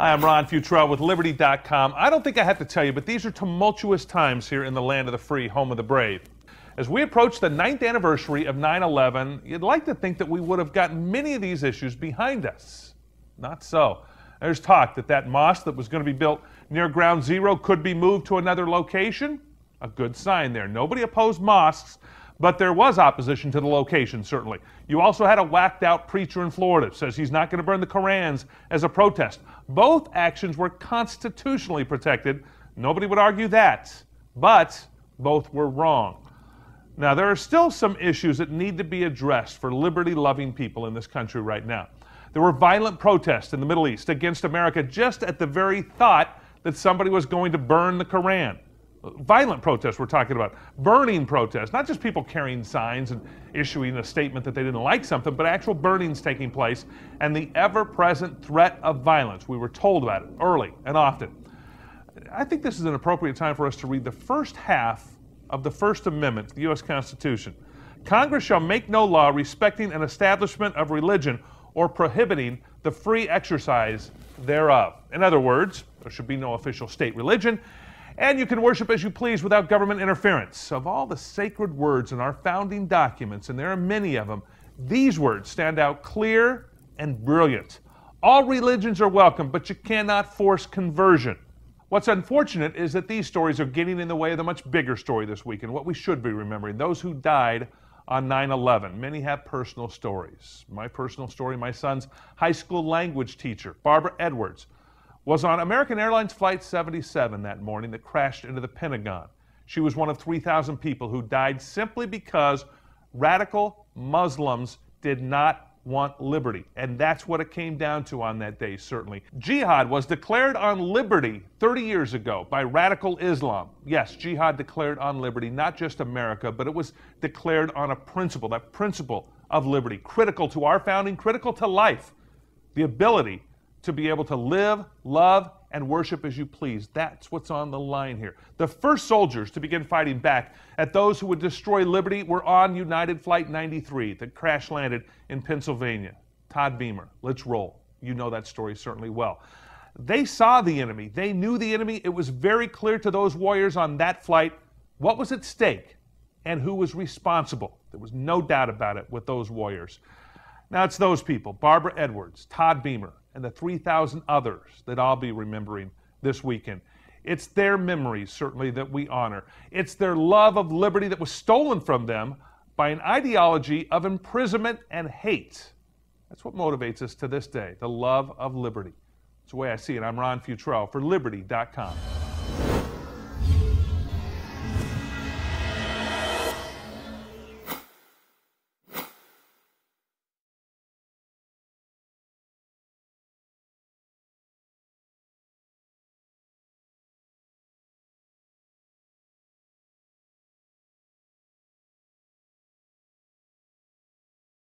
Hi, I'm Ron Futrell with Liberty.com. I don't think I have to tell you, but these are tumultuous times here in the land of the free, home of the brave. As we approach the 9th anniversary of 9/11, you'd like to think that we would have gotten many of these issues behind us. Not so. There's talk that that mosque that was going to be built near Ground Zero could be moved to another location. A good sign there. Nobody opposed mosques, but there was opposition to the location, certainly. You also had a whacked-out preacher in Florida who says he's not going to burn the Korans as a protest. Both actions were constitutionally protected. Nobody would argue that, but both were wrong. Now, there are still some issues that need to be addressed for liberty-loving people in this country right now. There were violent protests in the Middle East against America just at the very thought that somebody was going to burn the Koran. Violent protests we're talking about. Burning protests, not just people carrying signs and issuing a statement that they didn't like something, but actual burnings taking place and the ever-present threat of violence. We were told about it early and often. I think this is an appropriate time for us to read the first half of the First Amendment to the U.S. Constitution. Congress shall make no law respecting an establishment of religion or prohibiting the free exercise thereof. In other words, there should be no official state religion, and you can worship as you please without government interference. Of all the sacred words in our founding documents, and there are many of them, these words stand out clear and brilliant. All religions are welcome, but you cannot force conversion. What's unfortunate is that these stories are getting in the way of the much bigger story this week, and what we should be remembering, those who died on 9/11. Many have personal stories. My personal story, my son's high school language teacher, Barbara Edwards, was on American Airlines Flight 77 that morning that crashed into the Pentagon. She was one of 3,000 people who died simply because radical Muslims did not want liberty. And that's what it came down to on that day, certainly. Jihad was declared on liberty 30 years ago by radical Islam. Yes, jihad declared on liberty, not just America, but it was declared on a principle, that principle of liberty, critical to our founding, critical to life, the ability to be able to live, love, and worship as you please. That's what's on the line here. The first soldiers to begin fighting back at those who would destroy liberty were on United Flight 93 that crash landed in Pennsylvania. Todd Beamer, let's roll. You know that story certainly well. They saw the enemy. They knew the enemy. It was very clear to those warriors on that flight what was at stake and who was responsible. There was no doubt about it with those warriors. Now it's those people, Barbara Edwards, Todd Beamer, and the 3,000 others that I'll be remembering this weekend. It's their memories, certainly, that we honor. It's their love of liberty that was stolen from them by an ideology of imprisonment and hate. That's what motivates us to this day, the love of liberty. It's the way I see it. I'm Ron Futrell for Liberty.com.